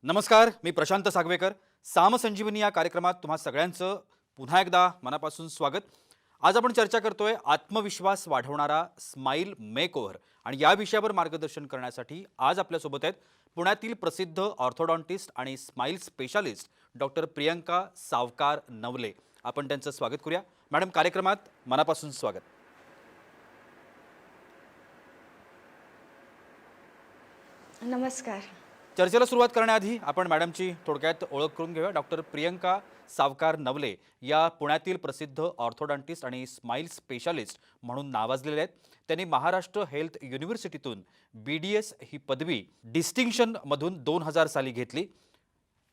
नमस्कार, मी प्रशांत सागवेकर. साम संजीवनी या कार्यक्रमात तुम्हा सगळ्यांचं पुन्हा एकदा मनापासून स्वागत. आज आपण चर्चा करतोय आत्मविश्वास वाढवणारा स्माइल मेकओव्हर आणि या विषयावर मार्गदर्शन करण्यासाठी आज आपल्यासोबत आहेत पुण्यातील प्रसिद्ध ऑर्थोडॉन्टिस्ट आणि स्माइल स्पेशालिस्ट डॉक्टर प्रियंका सावकार नवले. आपण त्यांचं स्वागत करूया. मॅडम, कार्यक्रमात मनापासून स्वागत. नमस्कार. चर्चेला सुरुवात करण्याआधी आपण मॅडमची थोडक्यात ओळख करून घेऊया. डॉक्टर प्रियंका सावकार नवले या पुण्यातील प्रसिद्ध ऑर्थोडॉन्टिस्ट आणि स्माइल स्पेशालिस्ट म्हणून नावाजलेले आहेत. त्यांनी महाराष्ट्र हेल्थ युनिव्हर्सिटीतून BDS ही पदवी डिस्टिंक्शनमधून 2000 साली घेतली.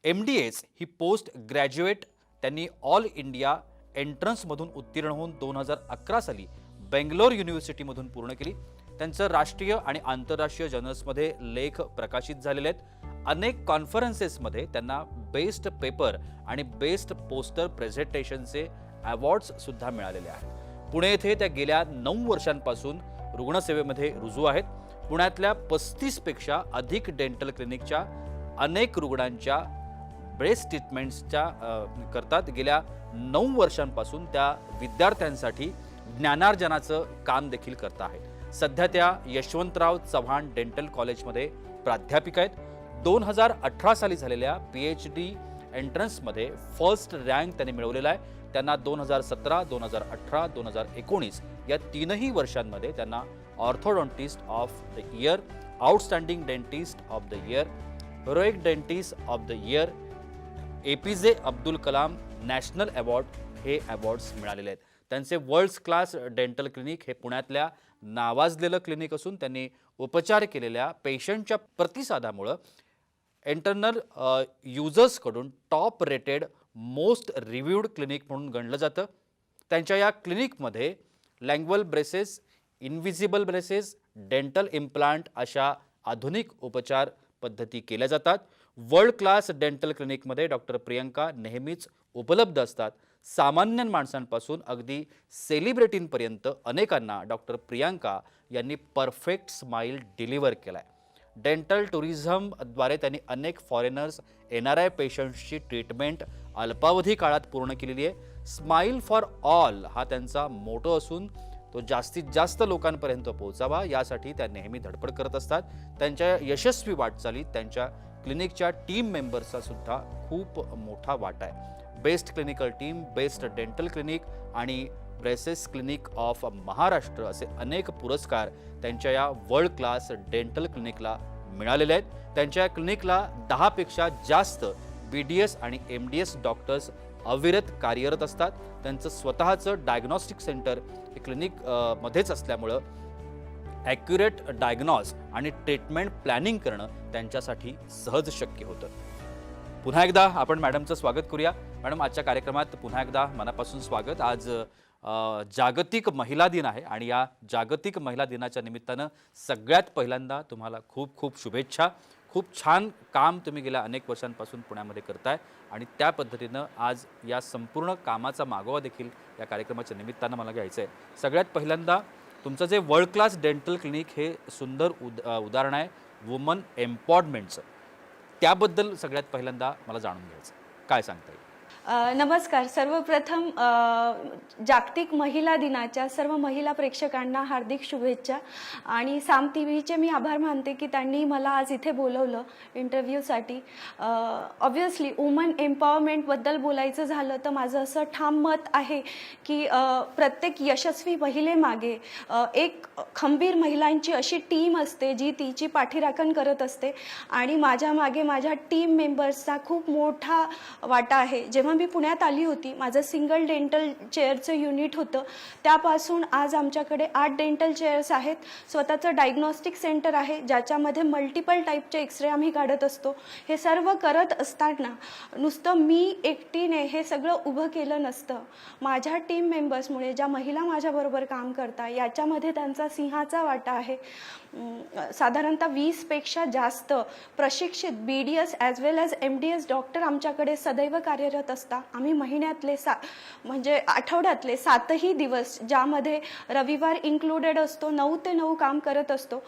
MDS ही पोस्ट ग्रॅज्युएट त्यांनी ऑल इंडिया एंट्रन्समधून उत्तीर्ण होऊन 2011 साली बेंगलोर युनिव्हर्सिटीमधून पूर्ण केली. त्यांचं राष्ट्रीय आणि आंतरराष्ट्रीय जर्नल्समध्ये लेख प्रकाशित झालेले आहेत. अनेक कॉन्फरन्सेसमध्ये त्यांना बेस्ट पेपर आणि बेस्ट पोस्टर प्रेझेंटेशनचे अवॉर्ड्स सुद्धा मिळालेले आहेत. पुणे येथे त्या गेल्या 9 वर्षांपासून रुग्णसेवेमध्ये रुजू आहेत. पुण्यातल्या 35 पेक्षा अधिक डेंटल क्लिनिकच्या अनेक रुग्णांच्या ब्रेस्ट ट्रीटमेंट्सच्या करतात. गेल्या 9 वर्षांपासून त्या विद्यार्थ्यांसाठी ज्ञानार्जनाचं काम देखील करत आहेत. सध्या त्या यशवंतराव चव्हाण डेंटल कॉलेजमध्ये प्राध्यापिका आहेत. 2018 साली झालेल्या PhD एंट्रन्समध्ये फर्स्ट रँक त्यांनी मिळवलेला आहे. त्यांना 2017, 2018, 2019 या 3ही वर्षांमध्ये त्यांना orthodontist of the year, outstanding dentist of the year, heroic dentist of the year, APJ Abdul Kalam national award हे अवॉर्ड्स मिळालेले आहेत. त्यांचे वर्ल्ड क्लास डेंटल क्लिनिक हे पुण्यातल्या नावाजलेलं क्लिनिक असून त्यांनी उपचार केलेल्या पेशंटच्या प्रतिसादामुळं इंटरनल युजर्सकडून top rated most reviewed clinic म्हणून गणलं जातं. त्यांच्या या क्लिनिकमध्ये lingual braces, invisible braces, dental implant अशा आधुनिक उपचार पद्धती केल्या जातात. वर्ल्ड क्लास डेंटल क्लिनिकमध्ये डॉक्टर प्रियंका नेहमीच उपलब्ध असतात. सामान्य माणसांपासून अगदी सेलिब्रिटींपर्यंत अनेकांना डॉक्टर प्रियंका यांनी परफेक्ट स्माइल डिलिव्हर केलाय. डेंटल टुरिझमद्वारे त्यांनी अनेक फॉरेनर्स, NRI पेशंट्सची ट्रीटमेंट अल्पावधी काळात पूर्ण केलेली आहे. स्माइल फॉर ऑल हा त्यांचा मोटो असून तो जास्तीत जास्त लोकांपर्यंत पोहोचावा यासाठी त्या नेहमी धडपड करत असतात. त्यांच्या यशस्वी वाटचालीत त्यांच्या क्लिनिकच्या टीम मेंबर्सचा सुद्धा खूप मोठा वाटा आहे. Best clinical team, best dental clinic आणि ब्रेसेस क्लिनिक ऑफ महाराष्ट्र असे अनेक पुरस्कार त्यांच्या या वर्ल्ड क्लास डेंटल क्लिनिकला मिळालेले आहेत. त्यांच्या क्लिनिकला 10 पेक्षा जास्त BDS आणि MDS डॉक्टर्स अविरत कार्यरत असतात. त्यांचं स्वतःचं डायग्नॉस्टिक सेंटर हे क्लिनिक मध्येच असल्यामुळं ॲक्युरेट डायग्नॉस आणि ट्रीटमेंट प्लॅनिंग करणं त्यांच्यासाठी सहज शक्य होतं. पुन्हा एकदा आपण मॅडमचं स्वागत करूया. मॅडम, आजच्या कार्यक्रमात पुन्हा एकदा मनापासून स्वागत. आज जागतिक महिला दिन आहे आणि या जागतिक महिला दिनाच्या निमित्तानं सगळ्यात पहिल्यांदा तुम्हाला खूप खूप शुभेच्छा. खूप छान काम तुम्ही गेल्या अनेक वर्षांपासून पुण्यामध्ये करताय आणि त्या पद्धतीनं आज या संपूर्ण कामाचा मागोवा देखील या कार्यक्रमाच्या निमित्तानं मला घ्यायचं आहे. सगळ्यात पहिल्यांदा तुमचं जे वर्ल्ड क्लास डेंटल क्लिनिक हे सुंदर उदाहरण आहे वुमन एम्पॉवरमेंटचं. त्याबद्दल सगळ्यात पहिल्यांदा मला जाणून घ्यायचं, काय सांगता येईल? नमस्कार. सर्वप्रथम जागतिक महिला दिनाच्या सर्व महिला प्रेक्षकांना हार्दिक शुभेच्छा आणि साम TVचे मी आभार मानते की त्यांनी मला आज इथे बोलवलं इंटरव्ह्यूसाठी. ऑब्व्हियसली वुमन एम्पॉवरमेंटबद्दल बोलायचं झालं तर माझं असं ठाम मत आहे की प्रत्येक यशस्वी महिलेमागे एक खंबीर महिलांची अशी टीम असते जी तिची पाठीराखण करत असते आणि माझ्या मागे माझ्या टीम मेंबर्सचा खूप मोठा वाटा आहे. जेव्हा मी पुण्यात आली होती, माझं सिंगल डेंटल चेअरचं युनिट होतं. त्यापासून आज आमच्याकडे 8 डेंटल चेअर्स आहेत. स्वतःचं डायग्नॉस्टिक सेंटर आहे ज्याच्यामध्ये मल्टिपल टाईपचे एक्सरे आम्ही काढत असतो. हे सर्व करत असताना नुसतं मी एकटीने हे सगळं उभं केलं नसतं. माझ्या टीम मेंबर्समुळे ज्या महिला माझ्याबरोबर काम करतात याच्यामध्ये त्यांचा सिंहाचा वाटा आहे. साधारणतः 20पेक्षा जास्त प्रशिक्षित BDS ॲज वेल ॲज MDS डॉक्टर आमच्याकडे सदैव कार्यरत असतात. आम्ही महिन्यातले म्हणजे आठवड्यातले 7ही दिवस, ज्यामध्ये रविवार इन्क्लुडेड असतो, 9 ते 9 काम करत असतो.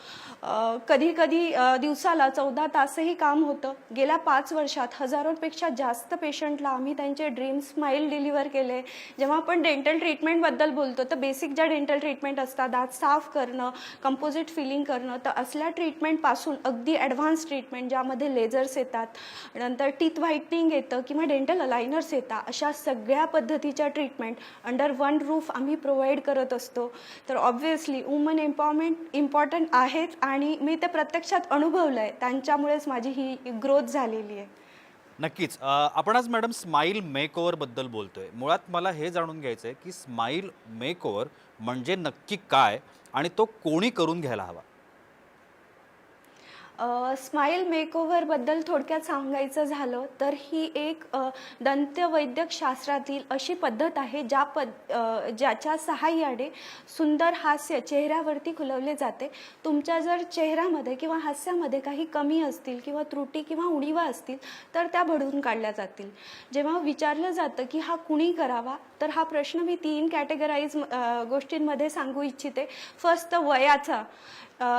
कधी कधी दिवसाला 14 तासही काम होतं. गेल्या 5 वर्षात हजारोंपेक्षा जास्त पेशंटला आम्ही त्यांचे ड्रीम स्माईल डिलिव्हर केले. जेव्हा आपण डेंटल ट्रीटमेंटबद्दल बोलतो तर बेसिक ज्या डेंटल ट्रीटमेंट असतात, दात साफ करणं, कंपोजिट फिलिंग करणं, तर असल्या ट्रीटमेंटपासून अगदी ॲडव्हान्स ट्रीटमेंट ज्यामध्ये लेझर्स येतात, नंतर टीथ व्हाईटनिंग येतं किंवा डेंटल अलायनर्स येतात, अशा सगळ्या पद्धतीच्या ट्रीटमेंट अंडर वन रूफ आम्ही प्रोव्हाइड करत असतो. तर ऑब्व्हियसली वुमन एम्पॉवरमेंट इम्पॉर्टंट आहेच आणि मी ते प्रत्यक्षात अनुभवलं आहे. त्यांच्यामुळेच माझी ही ग्रोथ झालेली आहे. नक्कीच. आपण आज मॅडम स्माईल मेकओव्हरबद्दल बोलतोय. मुळात मला हे जाणून घ्यायचं आहे की स्माईल मेकओव्हर म्हणजे नक्की काय आणि तो कोणी करून घ्यायला हवा? स्माईल मेकओव्हरबद्दल थोडक्यात सांगायचं झालं तर ही एक दंतवैद्यक शास्त्रातील अशी पद्धत आहे ज्याच्या सहाय्याने सुंदर हास्य चेहऱ्यावरती खुलवले जाते. तुमच्या जर चेहऱ्यामध्ये किंवा हास्यामध्ये काही कमी असतील किंवा त्रुटी किंवा उणिवा असतील तर त्या भरून काढल्या जातील. जेव्हा विचारलं जातं की हा कुणी करावा, तर हा प्रश्न मी 3 कॅटेगराईज गोष्टींमध्ये सांगू इच्छिते. फर्स्ट, वयाचा.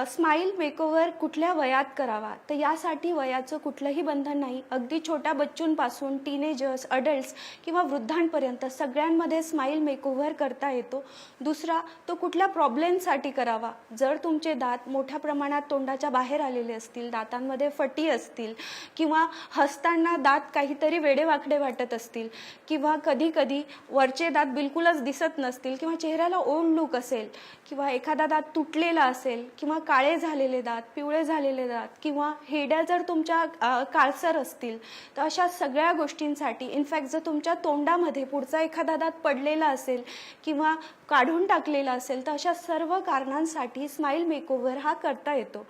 स्माईल मेकओव्हर कुठल्या वयात करावा, तर यासाठी वयाचं कुठलंही बंधन नाही. अगदी छोट्या बच्चूंपासून टीनेजर्स, अडल्ट्स किंवा वृद्धांपर्यंत सगळ्यांमध्ये स्माईल मेकओव्हर करता येतो. दुसरा, तो कुठल्या प्रॉब्लेमसाठी करावा. जर तुमचे दात मोठ्या प्रमाणात तोंडाच्या बाहेर आलेले असतील, दातांमध्ये फटी असतील किंवा हसताना दात काहीतरी वेडेवाकडे वाटत असतील किंवा कधी कधी वरचे दात बिलकुलच दिसत नसतील किंवा चेहऱ्याला ओल्ड लुक असेल किंवा एखादा दात तुटलेला असेल किंवा काळे झालेले दात, पिवळे झालेले दात किंवा हेड्या जर तुमच्या काळसर असतील, तर अशा सगळ्या गोष्टींसाठी, इनफॅक्ट जर तुमच्या तोंडामध्ये पुढचा एखादा दात पडलेला असेल किंवा काढून टाकलेला असेल, तर अशा सर्व कारणांसाठी स्माईल मेकओव्हर हा करता येतो.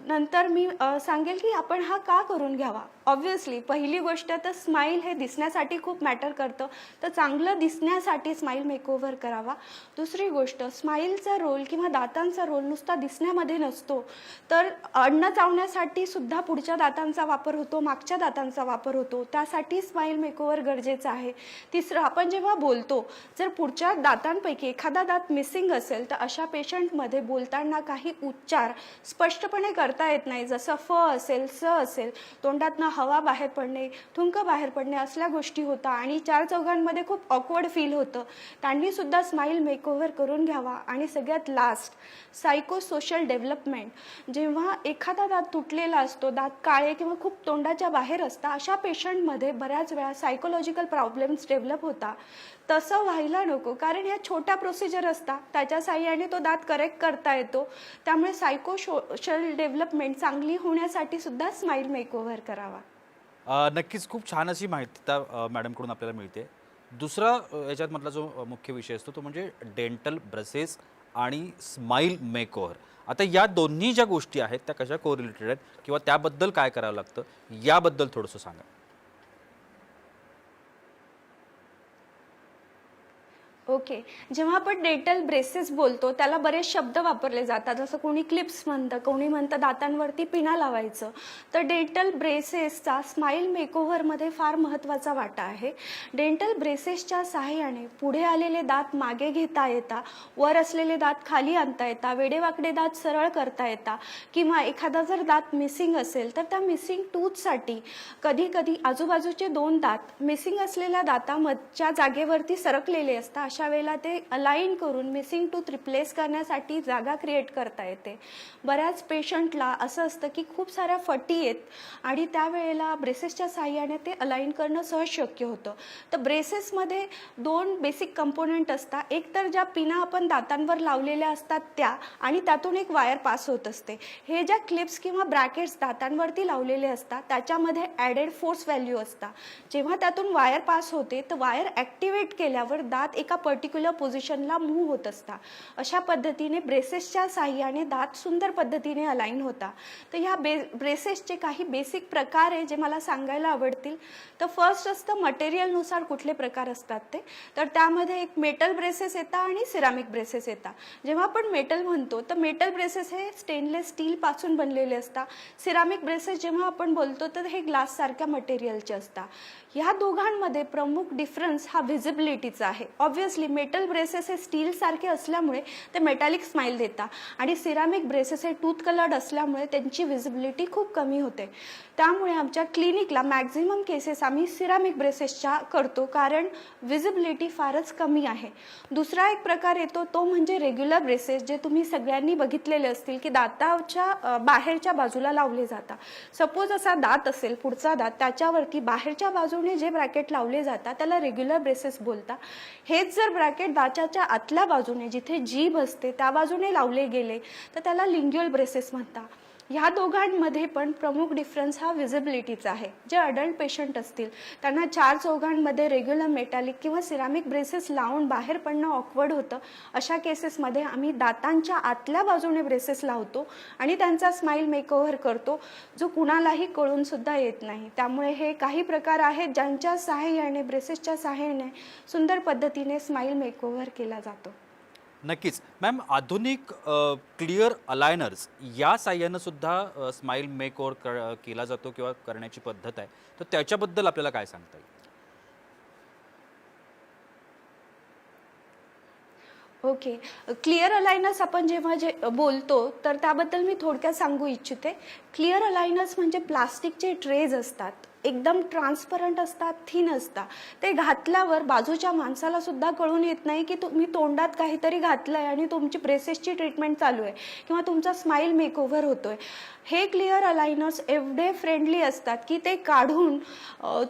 नंतर मी सांगेल की आपण हा का करून घ्यावा. ऑब्व्हियसली पहिली गोष्ट तर स्माईल हे दिसण्यासाठी खूप मॅटर करतं, तर चांगलं दिसण्यासाठी स्माईल मेकओव्हर करावा. दुसरी गोष्ट, स्माईलचा रोल किंवा दातांचा रोल नुसता दिसण्यामध्ये नसतो, तर अन्न चावण्यासाठी सुद्धा पुढच्या दातांचा वापर होतो, मागच्या दातांचा वापर होतो. त्यासाठी स्माईल मेकओव्हर गरजेचं आहे. तिसरं, आपण जेव्हा बोलतो, जर पुढच्या दातांपैकी एखादा दात मिसिंग असेल, तर अशा पेशंटमध्ये बोलताना काही उच्चार स्पष्टपणे करता येत नाही. जसं फ असेल, स असेल, तोंडातनं हवा बाहेर पडणे, थुंक बाहेर पडणे, असल्या गोष्टी होतात आणि 4 चौघांमध्ये खूप ऑकवर्ड फील होतं. त्यांनी सुद्धा स्माईल मेकओव्हर करून घ्यावा. आणि सगळ्यात लास्ट, सायको सोशल डेव्हलपमेंट. जेव्हा एखादा दात तुटलेला असतो, दात काळे किंवा खूप तोंडाच्या बाहेर असतात, अशा पेशंटमध्ये बऱ्याच वेळा सायकोलॉजिकल प्रॉब्लेम्स डेव्हलप होतात. तसं व्हायला नको, कारण ह्या छोट्या प्रोसिजर असतात, त्याच्या साहाय्याने तो दात करेक्ट करता येतो. त्यामुळे सायको सोशल डेव्हलपमेंट चांगली होण्यासाठी सुद्धा स्माईल मेकओव्हर करावा. नक्कीच खूप छान अशी माहिती त्या मॅडमकडून आपल्याला मिळते. दुसरा याच्यात मधला जो मुख्य विषय असतो तो म्हणजे डेंटल ब्रसेस आणि स्माईल मेकओव्हर. आता या दोन्ही ज्या गोष्टी आहेत त्या कशा कोरिलेटेड आहेत किंवा त्याबद्दल काय करावं लागतं याबद्दल थोडंसं सांगा. ओके. जेव्हा आपण डेंटल ब्रेसेस बोलतो त्याला बरेच शब्द वापरले जातात. जसं कोणी क्लिप्स म्हणतं, कोणी म्हणतं दातांवरती पिना लावायचं. तर डेंटल ब्रेसेसचा स्माईल मेकओव्हरमध्ये फार महत्त्वाचा वाटा आहे. डेंटल ब्रेसेसच्या सहाय्याने पुढे आलेले दात मागे घेता येतात, वर असलेले दात खाली आणता येतात, वेडेवाकडे दात सरळ करता येतात किंवा एखादा जर दात मिसिंग असेल तर त्या मिसिंग टूथसाठी कधी कधी आजूबाजूचे 2 दात मिसिंग असलेल्या दाताच्या जागेवरती सरकलेले असतात. अशा वेळेला ते अलाइन करून मिसिंग टूथ रिप्लेस करण्यासाठी जागा क्रिएट करता येते. बऱ्याच पेशंटला असं असतं की खूप साऱ्या फटी आहेत आणि त्यावेळेला ब्रेसेसच्या साहाय्याने ते अलाइन करणं सहज शक्य होतं. तर ब्रेसेसमध्ये 2 बेसिक कंपोनंट असतात. एक तर ज्या पिना आपण दातांवर लावलेल्या असतात त्या, आणि त्यातून एक वायर पास होत असते. हे ज्या क्लिप्स किंवा ब्रॅकेट्स दातांवरती लावलेले असतात त्याच्यामध्ये ॲडेड फोर्स व्हॅल्यू असतात. जेव्हा त्यातून वायर पास होते तर वायर ॲक्टिवेट केल्यावर दात एका पर्टिक्युलर पोझिशनला मूव्ह होत असता. अशा पद्धतीने ब्रेसेसच्या साहाय्याने दात सुंदर पद्धतीने अलाइन होता. तर ह्या ब्रेसेसचे काही बेसिक प्रकार आहे जे मला सांगायला आवडतील. तर फर्स्ट असतं मटेरियलनुसार कुठले प्रकार असतात ते. तर त्यामध्ये एक मेटल ब्रेसेस येतात आणि सिरामिक ब्रेसेस येतात. जेव्हा आपण मेटल म्हणतो तर मेटल ब्रेसेस हे स्टेनलेस स्टीलपासून बनलेले असतात. सिरामिक ब्रेसेस जेव्हा आपण बोलतो तर हे ग्लास सारख्या मटेरियलचे असतात. ह्या दोघांमध्ये प्रमुख डिफरन्स हा व्हिजिबिलिटीचा आहे. ऑब्व्हियसली मेटल ब्रेसेस हे स्टील सारखे असल्यामुळे ते मेटॅलिक स्माइल देतात आणि सिरामिक ब्रेसेस हे टूथ कलर्ड असल्यामुळे त्यांची व्हिजिबिलिटी खूप कमी होते. त्यामुळे आमच्या क्लिनिकला मॅक्झिमम केसेस आम्ही सिरामिक ब्रेसेसच्या करतो कारण व्हिजिबिलिटी फारच कमी आहे. दुसरा एक प्रकार येतो तो म्हणजे रेग्युलर ब्रेसेस, जे तुम्ही सगळ्यांनी बघितलेले असतील की दाताच्या बाहेरच्या बाजूला लावले जातात. सपोज असा दात असेल, पुढचा दात, त्याच्यावरती बाहेरच्या बाजूने जे ब्रॅकेट लावले जातात त्याला रेग्युलर ब्रेसेस बोलतात. हेच जर ब्रॅकेट दाताच्या आतल्या बाजूने जिथे जीभ असते त्या बाजूने लावले गेले तर त्याला लिंग्युअल ब्रेसेस म्हणतात. ह्या दोघांमध्ये पण प्रमुख डिफरन्स हा व्हिजिबिलिटीचा आहे. जे अडल्ट पेशंट असतील त्यांना 4 चौघांमध्ये रेग्युलर मेटॅलिक किंवा सिरामिक ब्रेसेस लावून बाहेर पडणं ऑकवर्ड होतं. अशा केसेसमध्ये आम्ही दातांच्या आतल्या बाजूने ब्रेसेस लावतो आणि त्यांचा स्माइल मेकओव्हर करतो, जो कुणालाही कळून सुद्धा येत नाही. त्यामुळे हे काही प्रकार आहेत ज्यांच्या सहाय्याने, ब्रेसेसच्या सहाय्याने सुंदर पद्धतीने स्माइल मेकओव्हर केला जातो. नक्कीच मॅम, आधुनिक क्लिअर अलायनर्स या साह्यानं सुद्धा स्माइल मेकओव्हर केला जातो किंवा करण्याची पद्धत आहे, तर त्याच्याबद्दल आपल्याला काय सांगता येईल? ओके. क्लिअर अलायनर्स आपण जेव्हा बोलतो तर त्याबद्दल मी थोडक्यात सांगू इच्छिते. क्लिअर अलायनर्स म्हणजे प्लास्टिकचे ट्रेज असतात, एकदम ट्रान्सपरंट असतात, थिन असतात. ते घातल्यावर बाजूच्या माणसाला सुद्धा कळून येत नाही की तुम्ही तोंडात काहीतरी घातलंय आणि तुमची ब्रेसेसची ट्रीटमेंट चालू आहे किंवा तुमचा स्माइल मेकओव्हर होतोय. हे क्लिअर अलायनर्स एवढे फ्रेंडली असतात की ते काढून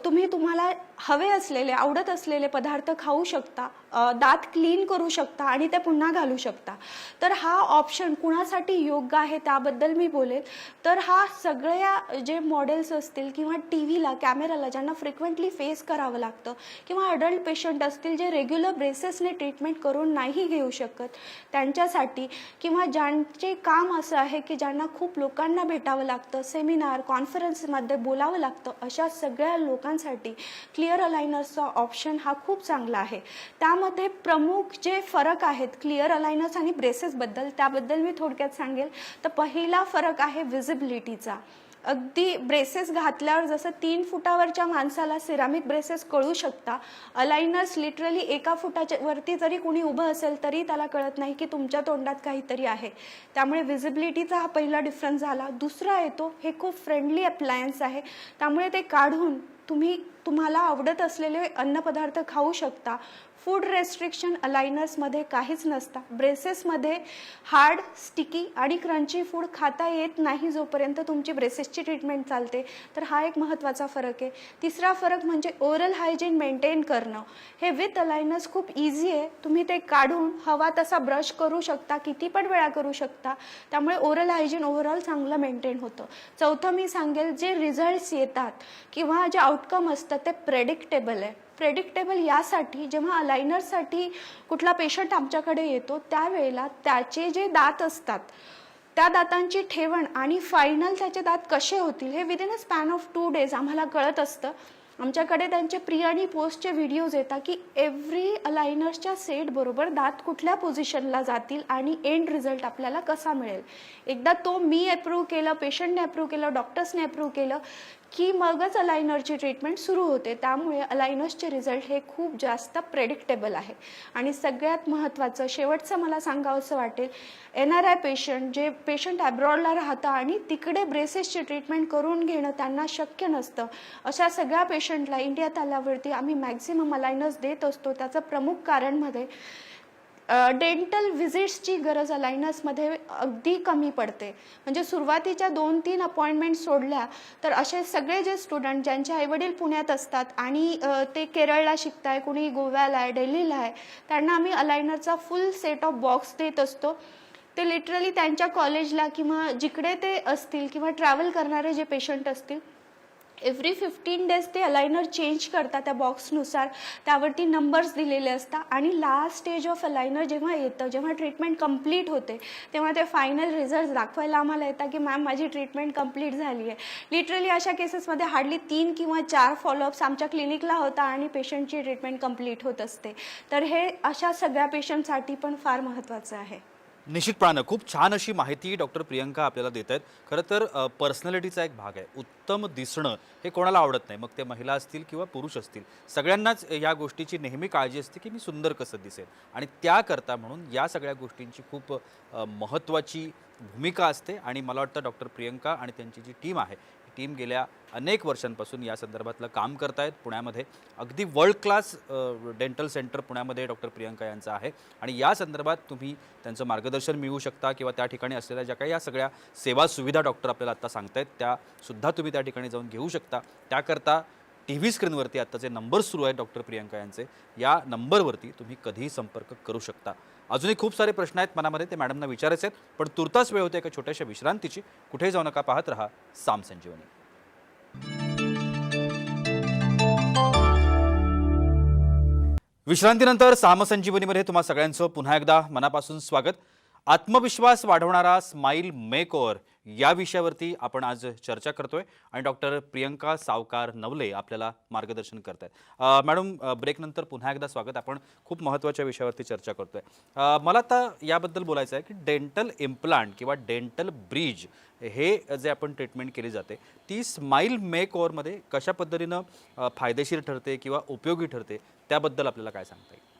तुम्ही तुम्हाला हवे असलेले, आवडत असलेले पदार्थ खाऊ शकता, दात क्लीन करू शकता आणि ते पुन्हा घालू शकता. तर हा ऑप्शन कुणासाठी योग्य आहे त्याबद्दल मी बोलेल. तर हा सगळ्या जे मॉडेल्स असतील किंवा टीव्हीला, कॅमेराला ज्यांना फ्रिक्वेंटली फेस करावं लागतं किंवा अडल्ट पेशंट असतील जे रेग्युलर ब्रेसेसने ट्रीटमेंट करून नाही घेऊ शकत त्यांच्यासाठी, किंवा ज्यांचे काम असं आहे की ज्यांना खूप लोकांना भेटावं लागतं, सेमिनार, कॉन्फरन्समध्ये बोलावं लागतं, अशा सगळ्या लोकांसाठी क्लिअर अलायनर्सचा ऑप्शन हा खूप चांगला आहे. त्यामध्ये प्रमुख जे फरक आहेत क्लिअर अलायनर्स आणि ब्रेसेसबद्दल, त्याबद्दल मी थोडक्यात सांगेल. तर पहिला फरक आहे व्हिजिबिलिटीचा. अगदी ब्रेसेस घातल्यावर जसं 3 फुटावरच्या माणसाला सिरामिक ब्रेसेस कळू शकता, अलायनर्स लिटरली 1 फुटाच्या वरती जरी कुणी उभं असेल तरी त्याला कळत नाही की तुमच्या तोंडात काहीतरी आहे. त्यामुळे व्हिजिबिलिटीचा हा पहिला डिफरन्स झाला. दुसरा येतो, हे खूप फ्रेंडली अप्लायन्स आहे, त्यामुळे ते काढून तुम्हाला आवडत असलेले अन्नपदार्थ खाऊ शकता. फूड रेस्ट्रिक्शन अलायनर्समध्ये काहीच नसतं. ब्रेसेसमध्ये हार्ड, स्टिकी आणि क्रंची फूड खाता येत नाही जोपर्यंत तुमची ब्रेसेसची ट्रीटमेंट चालते. तर हा एक महत्त्वाचा फरक आहे. तिसरा फरक म्हणजे ओरल हायजीन मेंटेन करणं. हे विथ अलायनर्स खूप इझी आहे. तुम्ही ते काढून हवा तसा ब्रश करू शकता, किती पण वेळा करू शकता. त्यामुळे ओरल हायजीन ओव्हरऑल चांगलं मेंटेन होतं. चौथं मी सांगेल, जे रिझल्ट्स येतात किंवा जे आउटकम असतं ते प्रेडिक्टेबल आहे. प्रेडिक्टेबल यासाठी, जेव्हा अलायनरसाठी कुठला पेशंट आमच्याकडे येतो त्यावेळेला त्याचे जे दात असतात त्या दातांची ठेवण आणि फायनल त्याचे दात कसे होतील हे within a span of 2 days आम्हाला कळत असतं. आमच्याकडे त्यांचे प्री आणि पोस्टचे व्हिडिओज येतात की एव्हरी अलायनर्सच्या सेट बरोबर दात कुठल्या पोझिशनला जातील आणि एंड रिझल्ट आपल्याला कसा मिळेल. एकदा तो मी अप्रूव्ह केलं, पेशंटने अप्रूव्ह केलं, डॉक्टर्सने अप्रूव्ह केलं की मगच अलायनरची ट्रीटमेंट सुरू होते. त्यामुळे अलायनर्सचे रिझल्ट हे खूप जास्त प्रेडिक्टेबल आहे. आणि सगळ्यात महत्त्वाचं शेवटचं मला सांगावंसं वाटेल, NRI पेशंट, जे पेशंट ॲब्रॉडला राहतं आणि तिकडे ब्रेसेसची ट्रीटमेंट करून घेणं त्यांना शक्य नसतं, अशा सगळ्या पेशंटला इंडियात आल्यावरती आम्ही मॅक्झिमम अलायनर्स देत असतो. त्याचं प्रमुख कारण मध्ये डेंटल व्हिजिट्सची गरज अलायनर्समध्ये अगदी कमी पडते. म्हणजे सुरुवातीच्या 2-3 अपॉइंटमेंट सोडल्या तर असे सगळे जे स्टुडंट ज्यांचे आईवडील पुण्यात असतात आणि ते केरळला शिकताय, कुणी गोव्याला आहे, दिल्लीला आहे, त्यांना आम्ही अलायनरचा फुल सेट ऑफ बॉक्स देत असतो. ते लिटरली त्यांच्या कॉलेजला किंवा जिकडे ते असतील किंवा ट्रॅव्हल करणारे जे पेशंट असतील एव्हरी 15 डेज ते अलायनर चेंज करतात त्या बॉक्सनुसार, त्यावरती नंबर्स दिलेले असतात आणि लास्ट स्टेज ऑफ अलायनर जेव्हा येतं, जेव्हा ट्रीटमेंट कंप्लीट होते, तेव्हा ते फायनल रिझल्ट दाखवायला आम्हाला येतात की मॅम माझी ट्रीटमेंट कंप्लीट झाली आहे. लिटरली अशा केसेसमध्ये हार्डली 3 किंवा 4 फॉलोअप्स आमच्या क्लिनिकला होता आणि पेशंटची ट्रीटमेंट कंप्लीट होत असते. तर हे अशा सगळ्या पेशंटसाठी पण फार महत्त्वाचं आहे. निश्चितपणानं खूप छान अशी माहिती डॉक्टर प्रियंका आपल्याला देत आहेत. खरं तर पर्सनॅलिटीचा एक भाग आहे. उत्तम दिसणं हे कोणाला आवडत नाही, मग ते महिला असतील किंवा पुरुष असतील. सगळ्यांनाच या गोष्टीची नेहमी काळजी असते की मी सुंदर कसं दिसेल, आणि त्याकरता म्हणून या सगळ्या गोष्टींची खूप महत्त्वाची भूमिका असते. आणि मला वाटतं डॉक्टर प्रियंका आणि त्यांची जी टीम आहे, टीम गेल्या अनेक वर्षांपासून या संदर्भातलं काम करतायत. पुण्यामध्ये अगदी वर्ल्ड क्लास डेंटल सेंटर पुण्यामध्ये डॉक्टर प्रियंका यांचं आहे, आणि या संदर्भात तुम्ही त्यांचं मार्गदर्शन मिळवू शकता किंवा त्या ठिकाणी असलेल्या ज्या काही या सगळ्या सेवा सुविधा डॉक्टर आपल्याला आत्ता सांगतायत त्यासुद्धा तुम्ही त्या ठिकाणी जाऊन घेऊ शकता. त्याकरता TV स्क्रीनवरती आत्ताचे नंबर सुरू आहेत डॉक्टर प्रियंका यांचे, या नंबरवरती तुम्ही कधीही संपर्क करू शकता. अजूनही खूप सारे प्रश्न आहेत मनामध्ये, ते मॅडमना विचारायचे आहेत, पण तुर्तास वेळ होते एका छोट्याशा विश्रांतीची. कुठेही जाऊ नका, पाहत रहा साम संजीवनी. विश्रांतीनंतर साम संजीवनीमध्ये तुम्हा सगळ्यांचं पुन्हा एकदा मनापासून स्वागत. आत्मविश्वास वाढवणारा स्माईल मेकओव्हर या विषयावरती आपण आज चर्चा करतोय आणि डॉक्टर प्रियंका सावकार नवले आपल्याला मार्गदर्शन करत आहेत. मॅडम, ब्रेकनंतर पुन्हा एकदा स्वागत. आपण खूप महत्त्वाच्या विषयावरती चर्चा करतोय. मला आता याबद्दल बोलायचं आहे की डेंटल इम्प्लांट किंवा डेंटल ब्रिज हे जे आपण ट्रीटमेंट केली जाते ती स्माईल मेकओव्हरमध्ये कशा पद्धतीनं फायदेशीर ठरते किंवा उपयोगी ठरते, त्याबद्दल आपल्याला काय सांगता येईल?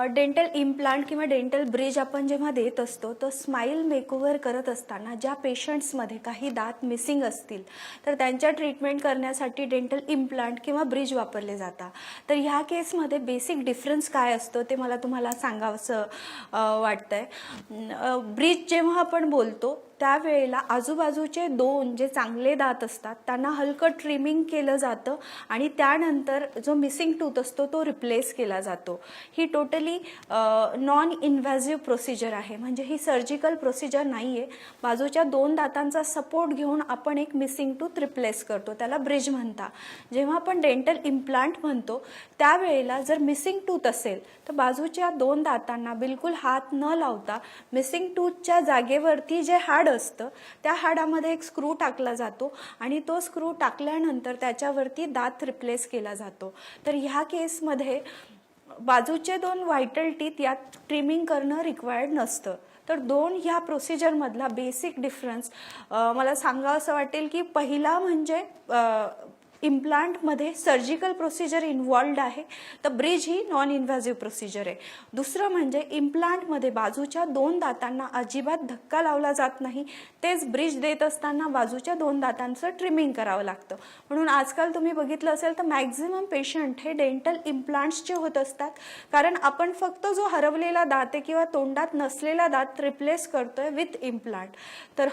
डेंटल इम्प्लांट किंवा डेंटल ब्रिज आपण जेव्हा देत असतो तर स्माईल मेकओव्हर करत असताना ज्या पेशंट्समध्ये काही दात मिसिंग असतील तर त्यांच्या ट्रीटमेंट करण्यासाठी डेंटल इम्प्लांट किंवा ब्रिज वापरले जातात. तर ह्या केसमध्ये बेसिक डिफरन्स काय असतो ते मला तुम्हाला सांगावंसं वाटतंय. ब्रिज जेव्हा आपण बोलतो त्यावेळेला आजूबाजूचे 2 जे चांगले दात असतात त्यांना हलकं ट्रिमिंग केलं जातं आणि त्यानंतर जो मिसिंग टूथ असतो तो रिप्लेस केला जातो. ही टोटली नॉन इन्व्हेसिव्ह प्रोसिजर आहे, म्हणजे ही सर्जिकल प्रोसिजर नाही आहे. बाजूच्या 2 दातांचा सपोर्ट घेऊन आपण एक मिसिंग टूथ रिप्लेस करतो, त्याला ब्रिज म्हणता. जेव्हा आपण डेंटल इम्प्लांट म्हणतो त्यावेळेला जर मिसिंग टूथ असेल तर बाजूच्या 2 दातांना बिलकुल हात न लावता मिसिंग टूथच्या जागेवरती जे हाड असतं त्या हाडामध्ये एक स्क्रू टाकला जातो आणि तो स्क्रू टाकल्यानंतर त्याच्यावरती दात रिप्लेस केला जातो. तर ह्या केसमध्ये बाजूचे 2 व्हायटल टीथ यात ट्रिमिंग करणं रिक्वायर्ड नसतं. तर 2 ह्या प्रोसिजरमधला बेसिक डिफरन्स मला सांगावंसं वाटेल की पहिला म्हणजे इम्प्लांटमध्ये सर्जिकल प्रोसिजर इन्व्हॉल्ड आहे, तर ब्रिज ही नॉन इन्व्हेसिव्ह प्रोसिजर आहे. दुसरं म्हणजे इम्प्लांटमध्ये बाजूच्या 2 दातांना अजिबात धक्का लावला जात नाही, तेच ब्रिज देत असताना बाजूच्या 2 दातांचं ट्रिमिंग करावं लागतं. म्हणून आजकाल तुम्ही बघितलं असेल तर मॅक्झिमम पेशंट हे डेंटल इम्प्लांट्सचे होत असतात, कारण आपण फक्त जो हरवलेला दात आहे किंवा तोंडात नसलेला दात रिप्लेस करतोय विथ इम्प्लांट. तर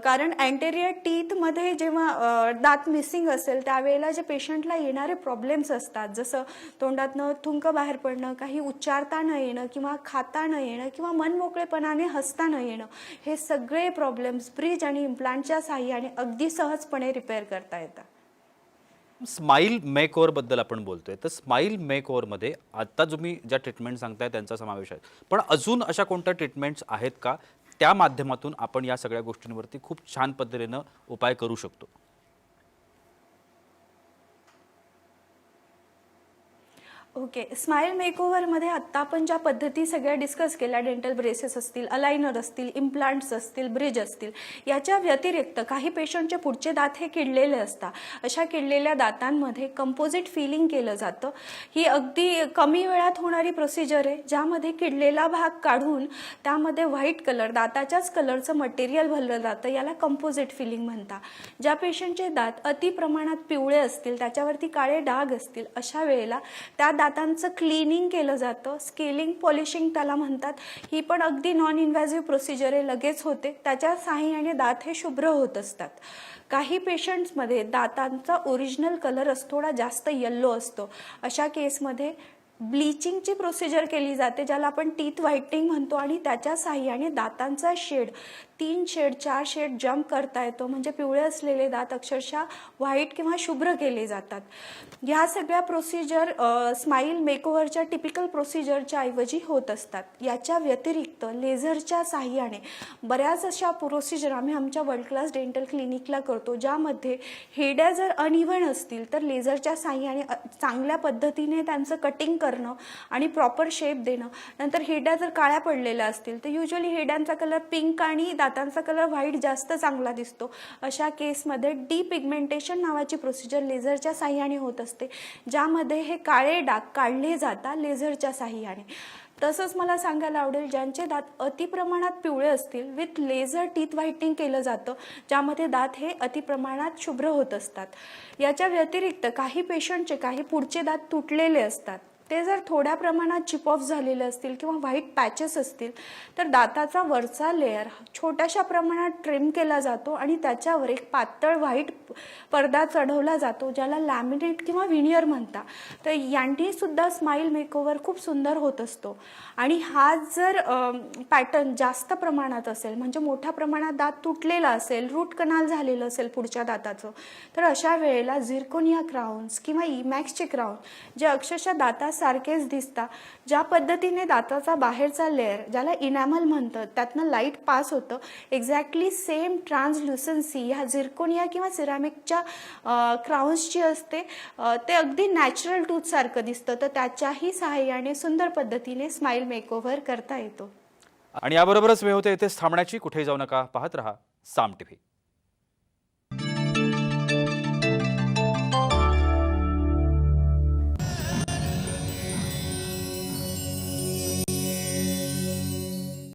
कारण अँटेरियर टीथमध्ये जेव्हा दात मिसिंग असेल त्यावेळेला जे पेशंटला येणारे प्रॉब्लेम्स असतात, जसं तोंडातनं थुंक बाहेर पडणं, काही उच्चारता न येणं किंवा खाता न येणं किंवा मनमोकळेपणाने हसता न येणं, हे सगळे प्रॉब्लेम्स ब्रिज आणि इम्प्लांटच्या साहाय्याने अगदी सहजपणे रिपेअर करता येतात. स्माईल मेकओव्हरबद्दल आपण बोलतोय, तर स्माईल मेकओव्हरमध्ये आता तुम्ही ज्या ट्रीटमेंट सांगताय त्यांचा समावेश आहे, पण अजून अशा कोणत्या ट्रीटमेंट्स आहेत का त्या माध्यमातून आपण या सगळ्या गोष्टींवरती खूप छान पद्धतीनं उपाय करू शकतो? ओके, स्माईल मेकओव्हरमध्ये आत्ता आपण ज्या पद्धती सगळ्या डिस्कस केल्या, डेंटल ब्रेसेस असतील, अलायनर असतील, इम्प्लांट्स असतील, ब्रिज असतील, याच्या व्यतिरिक्त काही पेशंटचे पुढचे दात हे किडलेले असतात. अशा किडलेल्या दातांमध्ये कंपोजिट फिलिंग केलं जातं. ही अगदी कमी वेळात होणारी प्रोसिजर आहे, ज्यामध्ये किडलेला भाग काढून त्यामध्ये व्हाईट कलर, दाताच्याच कलरचं मटेरियल भरलं जातं. याला कंपोजिट फिलिंग म्हणतात. ज्या पेशंटचे दात अति प्रमाणात पिवळे असतील, त्याच्यावरती काळे डाग असतील, अशा वेळेला त्या दातांचं क्लिनिंग केलं जातं. स्केलिंग, पॉलिशिंग त्याला म्हणतात. ही पण अगदी नॉन इन्व्हेसिव्ह प्रोसिजर आहे, लगेच होते. त्याच्या साहाय्याने दात हे शुभ्र होत असतात. काही पेशंट्समध्ये दातांचा ओरिजिनल कलर थोडा जास्त येल्लो असतो. अशा केसमध्ये ब्लिचिंगची प्रोसिजर केली जाते, ज्याला आपण टीथ व्हाईटनिंग म्हणतो, आणि त्याच्या साहाय्याने दातांचा शेड 3 शेड 4 शेड जम्प करता येतो, म्हणजे पिवळे असलेले दात अक्षरशः व्हाईट किंवा शुभ्र केले जातात. ह्या सगळ्या प्रोसिजर स्माईल मेकओव्हरच्या टिपिकल प्रोसिजरच्या ऐवजी होत असतात. याच्या व्यतिरिक्त लेझरच्या साहाय्याने बऱ्याच अशा प्रोसिजर आम्ही आमच्या वर्ल्ड क्लास डेंटल क्लिनिकला करतो, ज्यामध्ये हेड्या जर अनइव्हन असतील तर लेझरच्या साहाय्याने चांगल्या पद्धतीने त्यांचं कटिंग करणं आणि प्रॉपर शेप देणं. नंतर हेड्या जर काळ्या पडलेल्या असतील तर युजली हेड्यांचा कलर पिंक आणि दातांचा कलर व्हाईट जास्त चांगला दिसतो. अशा केसमध्ये डिपिगमेंटेशन नावाची प्रोसिजर लेझरच्या साहाय्याने होत असते, ज्यामध्ये हे काळे डाग काढले जातात लेझरच्या साहाय्याने. तसंच मला सांगायला आवडेल, ज्यांचे दात अतिप्रमाणात पिवळे असतील विथ लेझर टीथ व्हाईटनिंग केलं जातं, ज्यामध्ये दात हे अतिप्रमाणात शुभ्र होत असतात. याच्या व्यतिरिक्त काही पेशंटचे काही पुढचे दात तुटलेले असतात, ते जर थोड्या प्रमाणात चिप ऑफ झालेले असतील किंवा व्हाईट पॅचेस असतील तर दाताचा वरचा लेअर छोट्याशा प्रमाणात ट्रिम केला जातो आणि त्याच्यावर एक पातळ व्हाईट पडदा चढवला जातो, ज्याला लॅमिनेट किंवा व्हिनियर म्हणतात. तर यांनी सुद्धा स्माईल मेकओव्हर खूप सुंदर होत असतो. आणि हा जर पॅटर्न जास्त प्रमाणात असेल, म्हणजे मोठ्या प्रमाणात दात तुटलेला असेल, रूट कनाल झालेलं असेल पुढच्या दाताचं, तर अशा वेळेला झिरकोनिया क्राउन्स किंवा इमॅक्सचे क्राउन जे अक्षरशः दातासारखेच दिसतात, ज्या पद्धतीने दाताचा बाहेरचा लेअर ज्याला इनॅमल म्हणतात त्यातनं लाईट पास होतं, एक्झॅक्टली सेम ट्रान्सल्युसन्सी ह्या झिरकोनिया किंवा सिरामिकच्या क्राउन्सची असते. ते अगदी नॅचरल टूथसारखं दिसतं, तर त्याच्याही सहाय्याने सुंदर पद्धतीने स्माईल मेकओव्हर करता येतो. आणि याबरोबरच वेळ होते इथेच थांबण्याची. कुठेही जाऊ नका, पाहत रहा साम टीव्ही.